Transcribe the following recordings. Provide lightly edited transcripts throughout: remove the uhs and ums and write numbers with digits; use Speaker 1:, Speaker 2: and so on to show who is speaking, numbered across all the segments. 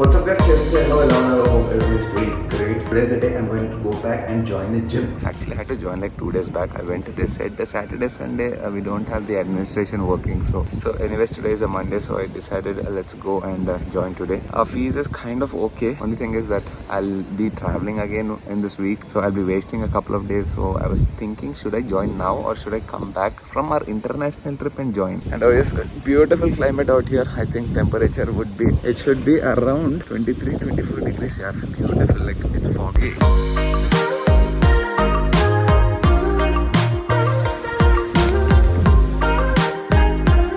Speaker 1: What's up guys, hello, I hope everyone's doing great. Today's the day I'm going to go back and join the gym. Actually I had to join like 2 days back. I went, they said the Saturday, Sunday we don't have the administration working. So anyways today is a Monday, so I decided let's go and join today. Our fees is kind of okay. Only thing is that I'll be traveling again in this week. So I'll be wasting a couple of days. So I was thinking, should I join now or should I come back from our international trip and join? And it's beautiful climate out here. I think temperature it should be around 23-24 degrees. Yeah, beautiful, like it's foggy.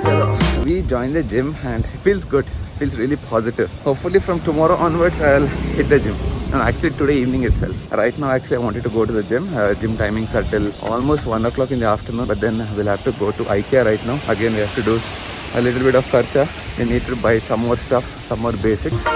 Speaker 1: So we joined the gym and it feels good, feels really positive. Hopefully from tomorrow onwards I'll hit the gym. No, actually today evening itself. Right now actually I wanted to go to the gym. Gym timings are till almost 1 o'clock in the afternoon, but then we'll have to go to IKEA right now. Again we have to do a little bit of kharcha. We need to buy some more stuff, some more basics.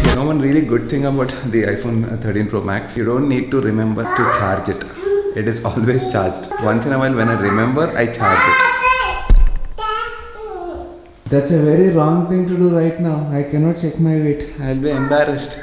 Speaker 1: You know, one really good thing about the iPhone 13 Pro Max, you don't need to remember to charge it. It is always charged. Once in a while when I remember, I charge it. That's a very wrong thing to do right now. I cannot check my weight. I'll be embarrassed.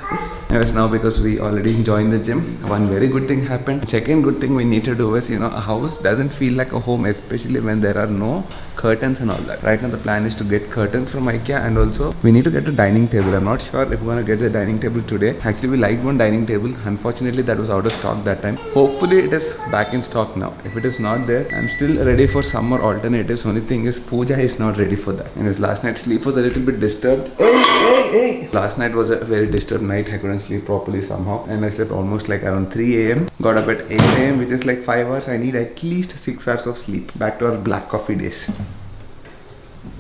Speaker 1: Anyways, now because we already joined the gym, one very good thing happened. Second good thing we need to do is, a house doesn't feel like a home, especially when there are no curtains and all that. Right now the plan is to get curtains from IKEA, and also we need to get a dining table. I'm not sure if we're gonna get the dining table today. Actually we liked one dining table. Unfortunately that was out of stock that time. Hopefully it is back in stock now. If it is not there, I'm still ready for some more alternatives. Only thing is Pooja is not ready for that. Anyways, last night's sleep was a little bit disturbed. Hey. Last night was a very disturbed night. I couldn't sleep properly somehow, and I slept almost like around 3 a.m. Got up at 8 a.m. which is like 5 hours. I need at least 6 hours of sleep. Back to our black coffee days.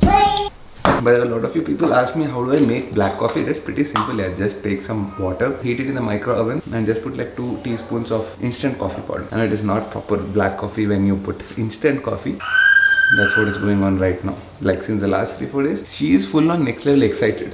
Speaker 1: But a lot of you people ask me, how do I make black coffee? That's pretty simple. I just take some water, heat it in the micro oven, and just put like 2 teaspoons of instant coffee powder. And it is not proper black coffee when you put instant coffee. That's what is going on right now. Like since the last 3-4 days, she is full on next level excited.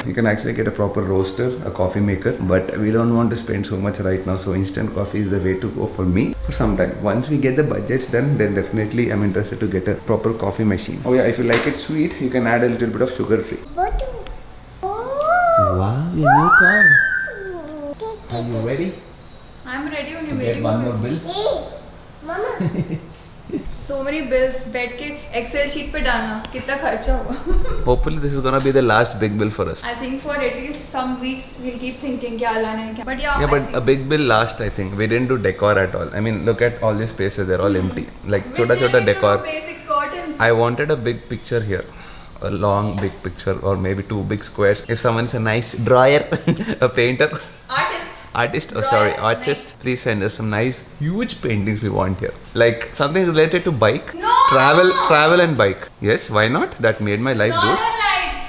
Speaker 1: You can actually get a proper roaster, a coffee maker, but we don't want to spend so much right now. So instant coffee is the way to go for me for some time. Once we get the budgets done, then definitely I'm interested to get a proper coffee machine. Oh yeah, if you like it sweet, you can add a little bit of sugar free. Wow, your new car. Are you ready?
Speaker 2: I'm ready when you're
Speaker 1: Get
Speaker 2: waiting.
Speaker 1: one more bill.
Speaker 3: Hey, Mama.
Speaker 2: So many bills. बैठ के Excel sheet पे डालना कितना खर्चा होगा.
Speaker 1: Hopefully this is gonna be the last big bill for us.
Speaker 2: I think for at least some weeks we'll keep thinking क्या लाना है क्या. But yeah.
Speaker 1: Yeah, but a big bill last, I think. We didn't do decor at all. I mean, look at all these spaces, they're all empty. Like chota decor.
Speaker 2: Basic curtains.
Speaker 1: I wanted a big picture here. A long big picture, or maybe 2 big squares. If someone's a nice drawer, a painter. Artist,
Speaker 2: Nice.
Speaker 1: please send us some nice huge paintings we want here. Like something related to bike.
Speaker 2: No!
Speaker 1: Travel and bike. Yes, why not? That made my life good.
Speaker 2: Northern Lights.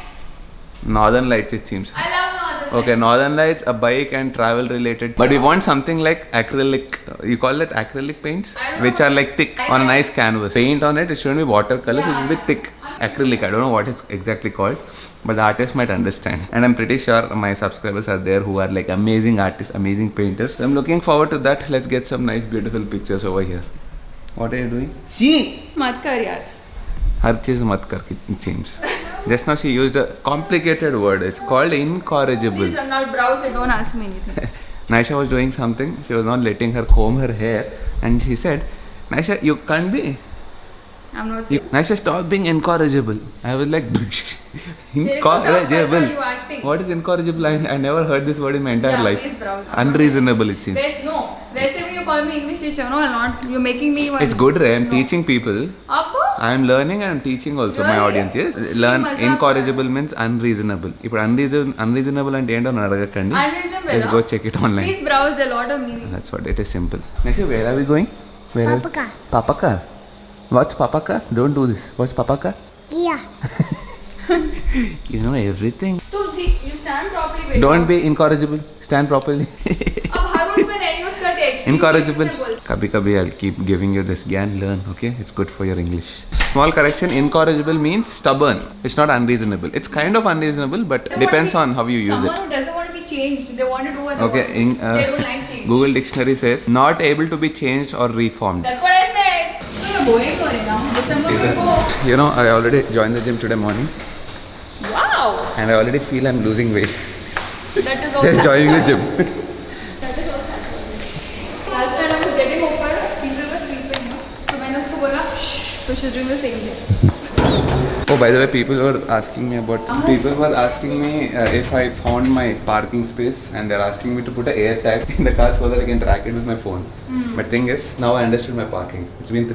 Speaker 1: Northern Lights, it seems.
Speaker 2: I love Northern Lights.
Speaker 1: Okay, Northern Lights, a bike and travel related. But we want something like acrylic, you call it acrylic paints?
Speaker 2: I don't know.
Speaker 1: Which are like thick on a nice canvas. Paint on it, it shouldn't be watercolors, it should be thick. Acrylic, I don't know what it's exactly called, but the artist might understand. And I'm pretty sure my subscribers are there who are like amazing artists, amazing painters. So I'm looking forward to that. Let's get some nice beautiful pictures over here. What are you doing?
Speaker 2: मत कर यार.
Speaker 1: Har cheez mat kar, it seems. Just now she used a complicated word. It's called incorrigible.
Speaker 2: Please, I'm not browsed. Don't ask me anything.
Speaker 1: Naisha was doing something. She was not letting her comb her hair, and she said, "Naisha, you can't be.
Speaker 2: I'm not.
Speaker 1: Naisha, stop being incorrigible." I was like,
Speaker 2: Why
Speaker 1: incorrigible.
Speaker 2: are you acting?
Speaker 1: What is incorrigible? I never heard this word in my entire life.
Speaker 2: Please browse.
Speaker 1: Unreasonable, it seems.
Speaker 2: No. वैसे भी you call me English teacher, no, I'm not. You're making me one.
Speaker 1: It's good, Ray. I'm teaching people.
Speaker 2: Appo?
Speaker 1: I'm learning and I'm teaching also my
Speaker 2: Really?
Speaker 1: audience. Yes. Learn incorrigible means unreasonable. If unreasonable and end on adagakandi.
Speaker 2: Unreasonable.
Speaker 1: Just go check it online.
Speaker 2: Please browse. There are a lot of meanings.
Speaker 1: That's what it is, simple. Next, where are we going?
Speaker 3: Papa car.
Speaker 1: Papa car. What's Papa car? Don't do this. What's Papa car?
Speaker 3: Yeah.
Speaker 1: You know everything.
Speaker 2: You stand properly. Wait.
Speaker 1: Don't be incorrigible. Stand properly.
Speaker 2: अब हर उसमें नहीं use करते.
Speaker 1: Incorrigible. Kabhi I'll keep giving you this gyan. Learn, okay? It's good for your English. Small correction. Incorrigible means stubborn. It's not unreasonable. It's kind of unreasonable, but depends on how you use it.
Speaker 2: Someone who doesn't want to be changed. They want to do what
Speaker 1: Okay.
Speaker 2: they want. They don't like change.
Speaker 1: Google Dictionary says not able to be changed or reformed.
Speaker 2: That's what I said. So you're going for it now. December में go.
Speaker 1: You know, I already joined the gym today morning
Speaker 2: Wow.
Speaker 1: and I already feel I'm losing weight.
Speaker 2: That is all.
Speaker 1: Just joining the gym.
Speaker 2: Last time I was getting over, people were sleeping. No? So मैंने उसको बोला, so she's doing the same thing.
Speaker 1: Oh, by the way, people were asking me if I found my parking space, and they're asking me to put an air tag in the car so that I can track it with my phone. But thing is, now I understood my parking. It's been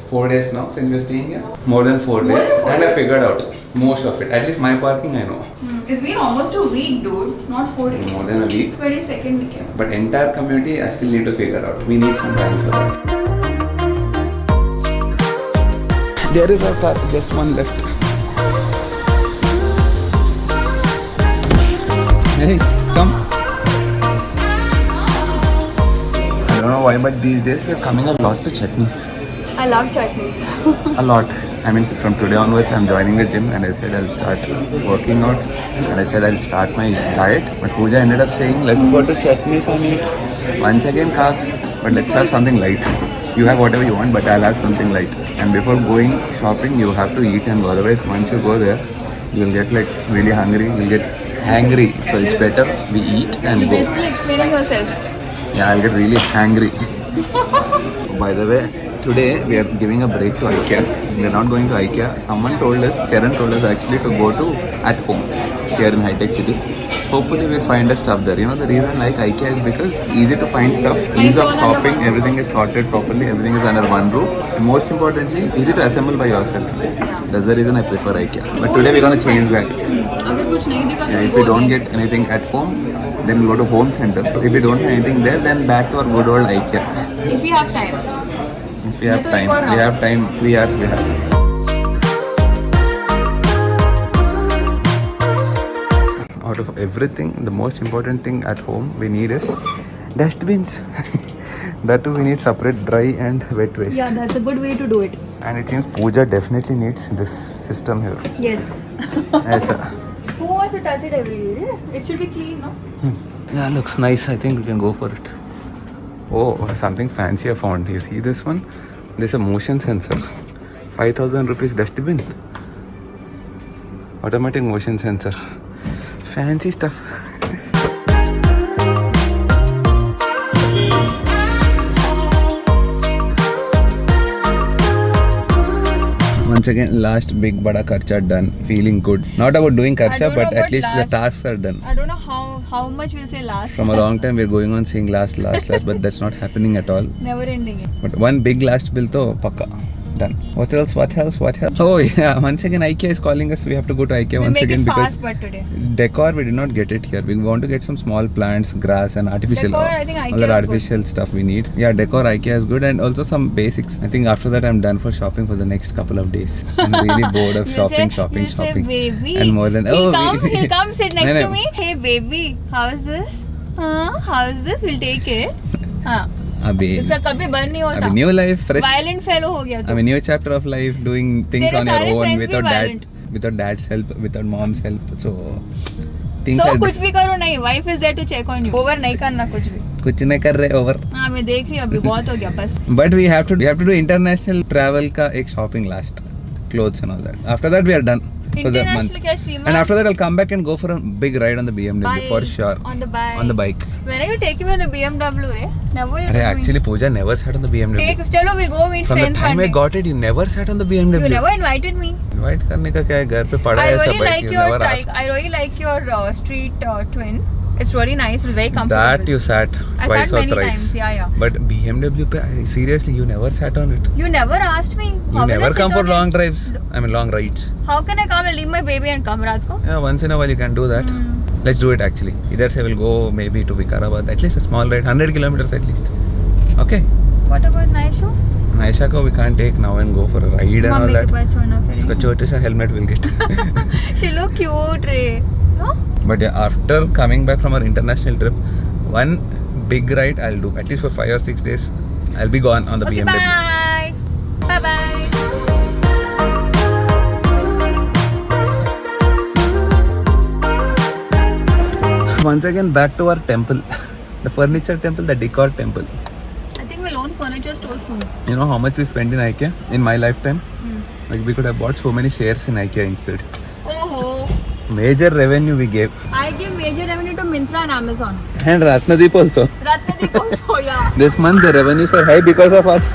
Speaker 1: 4 days now since we're staying here. More than 4
Speaker 2: More
Speaker 1: days.
Speaker 2: than 4
Speaker 1: And I
Speaker 2: days.
Speaker 1: figured out most of it. At least my parking I know.
Speaker 2: It's been almost a week, dude. Not 4 days.
Speaker 1: More than a week.
Speaker 2: 22nd weekend.
Speaker 1: But entire community I still need to figure out. We need some time for that. There is a car, just one left. Hey, come. I don't know why, but these days we're coming a lot to chutneys.
Speaker 2: I love chutneys.
Speaker 1: A lot. I mean, from today onwards, I'm joining the gym, and I said I'll start working out, and I said I'll start my diet. But Pooja ended up saying, let's go to chutneys and eat. Once again, carbs, but let's have something light. You have whatever you want, but I'll have something light. And before going shopping, you have to eat, and otherwise, once you go there, you'll get like really hungry. You'll get hangry. So it's better we eat and
Speaker 2: You're
Speaker 1: go.
Speaker 2: basically explaining yourself.
Speaker 1: Yeah, I'll get really hangry. By the way, today we are giving a break to IKEA. We're not going to IKEA. Someone told us, Charan told us actually to go to at home here in High Tech City. Hopefully we find a stuff there. You know the reason I like IKEA is because easy to find stuff, ease of shopping, everything is sorted properly, everything is under one roof. And most importantly, easy to assemble by yourself. That's the reason I prefer IKEA. But today we're gonna change that.
Speaker 2: अगर कुछ नहीं दिखा तो
Speaker 1: Yeah, if we don't get anything at home, then we go to home center. If we don't have anything there, then back to our good old IKEA.
Speaker 2: If you have time.
Speaker 1: If we have
Speaker 2: तो
Speaker 1: time,
Speaker 2: एक और
Speaker 1: we
Speaker 2: round.
Speaker 1: have time. 3 hours we have. Out of everything, the most important thing at home we need is dustbins. That too, we need separate dry and wet waste.
Speaker 2: Yeah, that's a good way to do it.
Speaker 1: And it seems Pooja definitely needs this system here.
Speaker 2: Yes.
Speaker 1: Yes, sir.
Speaker 2: Who wants to touch it every day? It should be clean, no?
Speaker 1: Yeah, looks nice. I think we can go for it. Oh, something fancy I found. You see this one? This is a motion sensor. 5,000 rupees dustbin. Automatic motion sensor. Fancy stuff. Once again, last big bada kharcha done. Feeling good. Not about doing
Speaker 2: I
Speaker 1: kharcha,
Speaker 2: don't
Speaker 1: but
Speaker 2: know
Speaker 1: at
Speaker 2: about
Speaker 1: least the
Speaker 2: last.
Speaker 1: tasks are done.
Speaker 2: I don't know how much we'll say last.
Speaker 1: From a long time we're going on saying last, but that's not happening at all.
Speaker 2: Never ending it.
Speaker 1: But one big last bill to pakka. Done. What else? Oh yeah, once again IKEA is calling us. We have to go to IKEA
Speaker 2: We'll
Speaker 1: once
Speaker 2: make
Speaker 1: again
Speaker 2: it
Speaker 1: because
Speaker 2: fast, but today.
Speaker 1: decor we did not get it here. We want to get some small plants, grass and artificial.
Speaker 2: Decor, I think IKEA
Speaker 1: all that
Speaker 2: is
Speaker 1: artificial stuff we need. Yeah, decor IKEA is good, and also some basics. I think after that I'm done for shopping for the next couple of days. I'm really bored of
Speaker 2: You'll
Speaker 1: shopping.
Speaker 2: say, baby.
Speaker 1: And more than
Speaker 2: he'll come sit next
Speaker 1: No,
Speaker 2: to
Speaker 1: no.
Speaker 2: me. Hey baby, how's this? How's this? We'll take it. हाँ.
Speaker 1: Abhi,
Speaker 2: इसका कभी बंद नहीं होता.
Speaker 1: abhi new life, fresh.
Speaker 2: Violent fellow हो गया
Speaker 1: I
Speaker 2: तू.
Speaker 1: mean, new chapter of life, doing things
Speaker 2: तेरे
Speaker 1: on your
Speaker 2: सारे
Speaker 1: own
Speaker 2: friends भी
Speaker 1: without
Speaker 2: violent.
Speaker 1: dad's help, without mom's help. So things
Speaker 2: So
Speaker 1: are
Speaker 2: कुछ भी करो नहीं. Wife is there to check on you. Over नहीं करना कुछ भी.
Speaker 1: कुछ नहीं कर रहे over.
Speaker 2: हाँ मैं देख रही हूँ अभी बहुत हो गया बस.
Speaker 1: But we have to do international travel का एक shopping last, clothes and all that. After that we are done for the month.
Speaker 2: International क्या श्रीमान?
Speaker 1: And after that I'll come back and go for a big ride on the BMW
Speaker 2: Bike.
Speaker 1: for sure.
Speaker 2: On the bike.
Speaker 1: On the bike.
Speaker 2: When are you taking me on the BMW रे? Never you
Speaker 1: Arey,
Speaker 2: told me.
Speaker 1: actually Pooja never sat on the BMW.
Speaker 2: Take चलो we go meet
Speaker 1: From the
Speaker 2: friends
Speaker 1: time
Speaker 2: one
Speaker 1: I
Speaker 2: day.
Speaker 1: got it, you never sat on the BMW.
Speaker 2: You never invited me.
Speaker 1: Invite करने का क्या है, घर पे पड़ा
Speaker 2: I
Speaker 1: है ऐसा
Speaker 2: really
Speaker 1: bike.
Speaker 2: like
Speaker 1: You
Speaker 2: your
Speaker 1: never
Speaker 2: trike.
Speaker 1: asked.
Speaker 2: I really like your street twin. It's really nice. It's very comfortable.
Speaker 1: That you sat
Speaker 2: I
Speaker 1: twice
Speaker 2: sat
Speaker 1: or
Speaker 2: many
Speaker 1: thrice.
Speaker 2: times. Yeah.
Speaker 1: But BMW pe, seriously, you never sat on it.
Speaker 2: You never asked me.
Speaker 1: You
Speaker 2: How will I
Speaker 1: never
Speaker 2: sit
Speaker 1: come for
Speaker 2: on it?
Speaker 1: long drives. I mean long rides.
Speaker 2: How can I come and leave my baby and come रात को?
Speaker 1: Yeah, once in a while you can do that. Let's do it actually. Either say we'll go maybe to Vikarabad. At least a small ride, 100 kilometers at least. Okay.
Speaker 2: What about Naishu?
Speaker 1: Naisha ko we can't take now and go for a ride and all
Speaker 2: mummy
Speaker 1: that.
Speaker 2: के पास छोड़ना
Speaker 1: उसका
Speaker 2: फिर.
Speaker 1: छोटे सा helmet will get.
Speaker 2: She look cute रे. No?
Speaker 1: But yeah, after coming back from our international trip, one big ride I'll do. At least for 5 or 6 days, I'll be gone on the
Speaker 2: Okay,
Speaker 1: BMW.
Speaker 2: bye. Bye bye.
Speaker 1: Once again back to our temple. The furniture temple, the decor temple.
Speaker 2: I think we'll own furniture store soon.
Speaker 1: You know how much we spent in IKEA in my lifetime? Like we could have bought so many shares in IKEA instead.
Speaker 2: Oh,
Speaker 1: Major revenue we gave.
Speaker 2: I give major revenue to Myntra and Amazon.
Speaker 1: And Ratnadeep also.
Speaker 2: Ratnadeep also, yeah.
Speaker 1: This month the revenues are high because of us.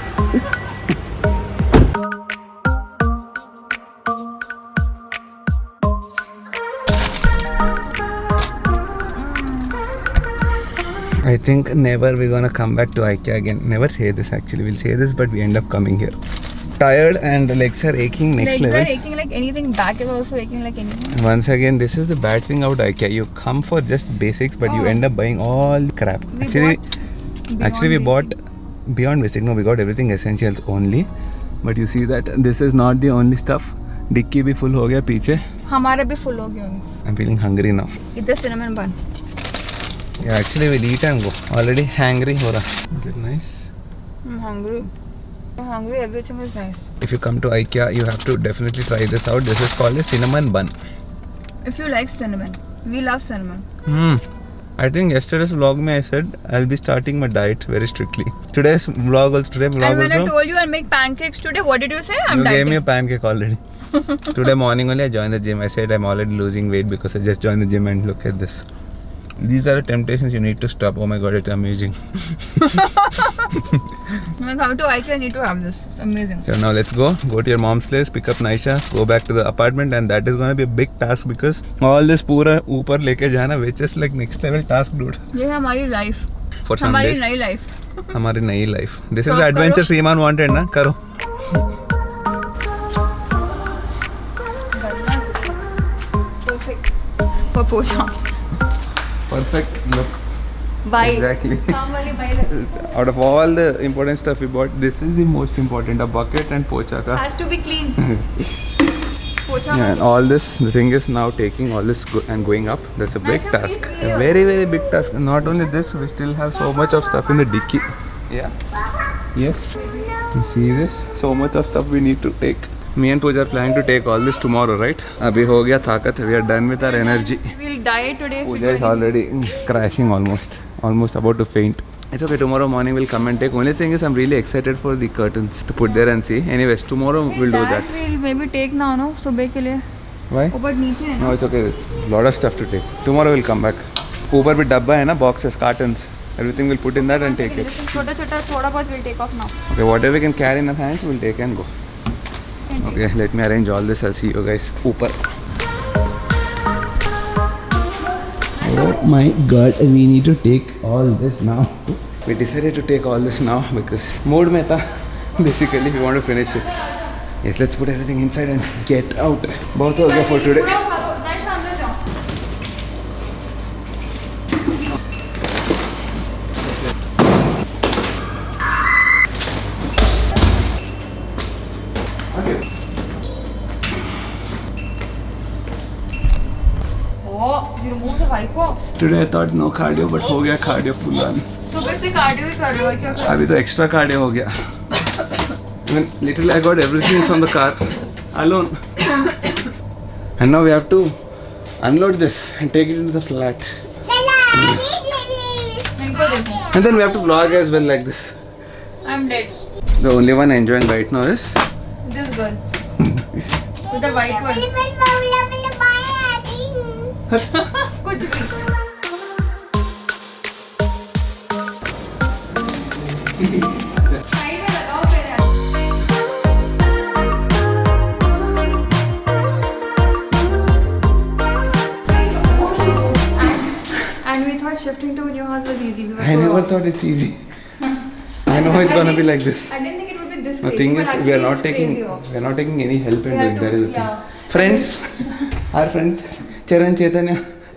Speaker 1: I think never we're gonna come back to IKEA again. Never say this actually. We'll say this, but we end up coming here. Tired and legs are aching next
Speaker 2: Legs
Speaker 1: level.
Speaker 2: are aching like anything. Back is also aching like anything.
Speaker 1: Once again, this is the bad thing about IKEA. You come for just basics, but you
Speaker 2: Oh.
Speaker 1: end up buying all crap.
Speaker 2: We
Speaker 1: Actually, we bought beyond basic. No, we got everything essentials only. But you see that this is not the only stuff. Dicky भी full हो गया पीछे.
Speaker 2: हमारा भी full हो गया होंगे.
Speaker 1: I'm feeling hungry now.
Speaker 2: It's the cinnamon bun.
Speaker 1: Yeah, actually we'll eat and go. Already hangry हो रहा. Is it nice?
Speaker 2: I'm hungry. I'm hungry. Everything is nice.
Speaker 1: If you come to IKEA, you have to definitely try this out. This is called a cinnamon bun.
Speaker 2: If you like cinnamon, we love cinnamon.
Speaker 1: I think yesterday's vlog I said I'll be starting my diet very strictly. Today's vlog also.
Speaker 2: And when I told you I'll make pancakes today, what did you say? I'm
Speaker 1: You
Speaker 2: dieting.
Speaker 1: gave me a pancake already. Today morning only I joined the gym. I said I'm already losing weight because I just joined the gym and look at this. These are the temptations you need to stop. Oh my god, it's amazing.
Speaker 2: When I come to IKEA, I need to have this. It's amazing.
Speaker 1: So now let's go. Go to your mom's place, pick up Naisha, go back to the apartment, and that is gonna be a big task because all this पूरा ऊपर लेके जाना, which is like next level task, dude.
Speaker 2: ये है हमारी life.
Speaker 1: For some
Speaker 2: हमारी
Speaker 1: days.
Speaker 2: नई life.
Speaker 1: हमारी नई life. This is
Speaker 2: तो
Speaker 1: the
Speaker 2: आप
Speaker 1: adventure
Speaker 2: करो।
Speaker 1: Seeman wanted ना करो.
Speaker 2: Perfect. For पोछा.
Speaker 1: Perfect look.
Speaker 2: Bye.
Speaker 1: Exactly.
Speaker 2: काम वाली bye.
Speaker 1: Out of all the important stuff we bought, this is the most important. A bucket and pocha ka.
Speaker 2: Has to be clean. पोछा.
Speaker 1: Yeah, and all this, the thing is now taking all this and going up. That's a big
Speaker 2: Naisha,
Speaker 1: task.
Speaker 2: please
Speaker 1: A
Speaker 2: video.
Speaker 1: very, very big task. Not only this, we still have so much of stuff in the dicky. Yeah. Yes. You see this? So much of stuff we need to take. Me and Pooja are planning to take all this tomorrow, right? Abhi ho gaya thakat. We are done with our energy.
Speaker 2: We'll die today. if we
Speaker 1: Pooja is
Speaker 2: do
Speaker 1: already crashing almost about to faint. It's okay, tomorrow morning we'll come and take. Only thing is I'm really excited for the curtains to put there and see. Anyways, tomorrow
Speaker 2: anything.
Speaker 1: we'll do that.
Speaker 2: We'll maybe take now, no? सुबह के लिए.
Speaker 1: Why?
Speaker 2: ऊपर नीचे है
Speaker 1: No,
Speaker 2: ना?
Speaker 1: it's okay. It's lot of stuff to take. Tomorrow we'll come back. ऊपर भी डब्बा है ना, boxes, cartons. Everything we'll put in that and take it.
Speaker 2: छोटा छोटा थोड़ा बहुत we'll take off now.
Speaker 1: Okay, whatever we can carry in our hands, we'll take and go. Okay, let me arrange all this. I'll see you guys ऊपर. Oh my god, we need to take all this now. We decided to take all this now because mood में था. Basically, we want to finish it. Yes, let's put everything inside and get out. बहुत हो गया for today.
Speaker 2: Naisha अंदर जाओ.
Speaker 1: Okay.
Speaker 2: Oh, you removed the hypo.
Speaker 1: Today I thought no cardio, but हो गया cardio full on.
Speaker 2: सुबह से cardio ही कर रहे हो और क्या कर रहे
Speaker 1: अभी तो extra cardio हो गया. When literally I got everything from the car alone. And now we have to unload this and take it into the flat.
Speaker 2: हो? इनको देखो.
Speaker 1: And then we have to vlog as well like this.
Speaker 2: I'm dead.
Speaker 1: The only one enjoying right now is
Speaker 2: This girl. With the white one. कुछ भी. Side में लगाओ पहले. And we thought shifting to a new house was easy. We were
Speaker 1: I
Speaker 2: so
Speaker 1: never
Speaker 2: wrong.
Speaker 1: thought it's easy. I know it's gonna be like this.
Speaker 2: I didn't think it would be this
Speaker 1: The
Speaker 2: crazy.
Speaker 1: thing
Speaker 2: but
Speaker 1: is, we
Speaker 2: actually
Speaker 1: are not
Speaker 2: it's
Speaker 1: taking
Speaker 2: crazier.
Speaker 1: any help in
Speaker 2: We have
Speaker 1: doing.
Speaker 2: to-
Speaker 1: That is the
Speaker 2: yeah.
Speaker 1: thing. Friends, our friends, Charan, Chaitanya,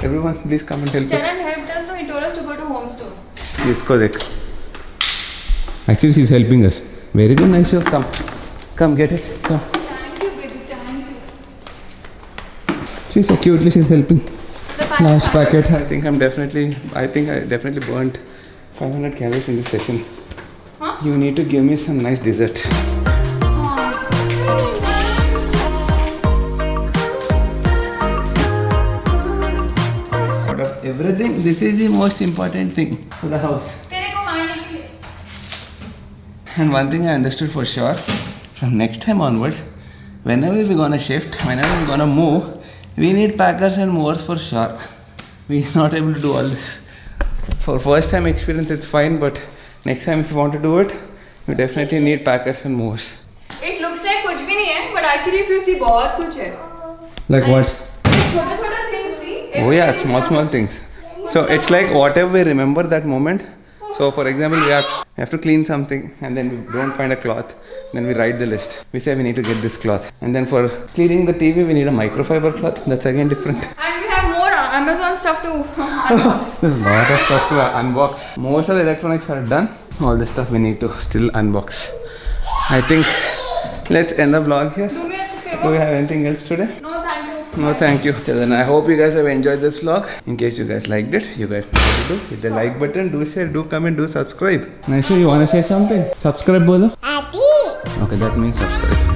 Speaker 1: everyone, please come and help us.
Speaker 2: Charan helped us. No, he told us to go to home store.
Speaker 1: इसको देख. Actually, she's helping us. Very good, Naisha. Come, get it. Come.
Speaker 2: Thank you, baby. Thank you.
Speaker 1: She's so cutely. She's helping.
Speaker 2: The fact
Speaker 1: Last packet. I think I definitely burnt 500 calories in this session.
Speaker 2: Huh?
Speaker 1: You need to give me some nice dessert. Out of everything, this is the most important thing for the house.
Speaker 2: तेरे को मारने के लिए.
Speaker 1: And one thing I understood for sure, from next time onwards, whenever we're gonna shift, whenever we're gonna move, we need packers and movers for sure. We're not able to do all this. For first time experience, it's fine, but next time if you want to do it, you definitely need packers and movers.
Speaker 2: It looks like कुछ भी नहीं है, but actually if you see बहुत कुछ है.
Speaker 1: Like what?
Speaker 2: छोटे-छोटे things see.
Speaker 1: Oh yeah, small things. So it's like whatever we remember that moment. So for example, we have to clean something and then we don't find a cloth. Then we write the list. We say we need to get this cloth. And then for cleaning the TV, we need a microfiber cloth. That's again different.
Speaker 2: And we have more Amazon stuff to unbox.
Speaker 1: There's a lot of stuff to unbox. Most of the electronics are done. All the stuff we need to still unbox. I think let's end the vlog here.
Speaker 2: Do me a favor.
Speaker 1: Do we have anything else today?
Speaker 2: No, thank you.
Speaker 1: No, thank you. So then I hope you guys have enjoyed this vlog. In case you guys liked it, you guys know what to do. Hit the like button, do share, do comment, do subscribe. Naisha, you wanna say something? Subscribe bolo?
Speaker 3: Ati.
Speaker 1: Okay, that means subscribe.